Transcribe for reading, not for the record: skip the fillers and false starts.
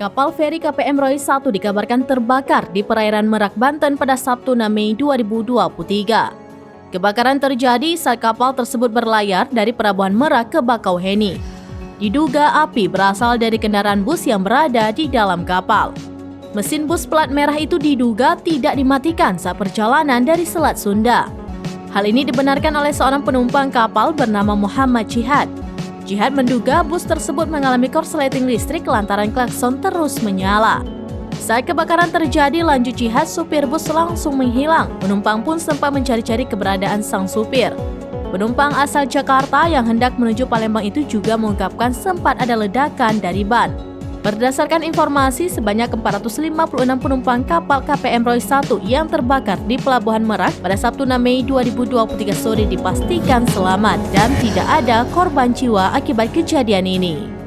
Kapal feri KPM Roy 1 dikabarkan terbakar di perairan Merak, Banten pada Sabtu 6 Mei 2023. Kebakaran terjadi saat kapal tersebut berlayar dari Pelabuhan Merak ke Bakauheni. Diduga api berasal dari kendaraan bus yang berada di dalam kapal. Mesin bus plat merah itu diduga tidak dimatikan saat perjalanan dari Selat Sunda. Hal ini dibenarkan oleh seorang penumpang kapal bernama Muhammad Jihad. Jihad menduga bus tersebut mengalami korsleting listrik lantaran klakson terus menyala. Saat kebakaran terjadi, lanjut Jihad, supir bus langsung menghilang. Penumpang pun sempat mencari-cari keberadaan sang supir. Penumpang asal Jakarta yang hendak menuju Palembang itu juga mengungkapkan sempat ada ledakan dari ban. Berdasarkan informasi, sebanyak 456 penumpang kapal KPM Roy 1 yang terbakar di Pelabuhan Merak pada Sabtu 6 Mei 2023 sore dipastikan selamat dan tidak ada korban jiwa akibat kejadian ini.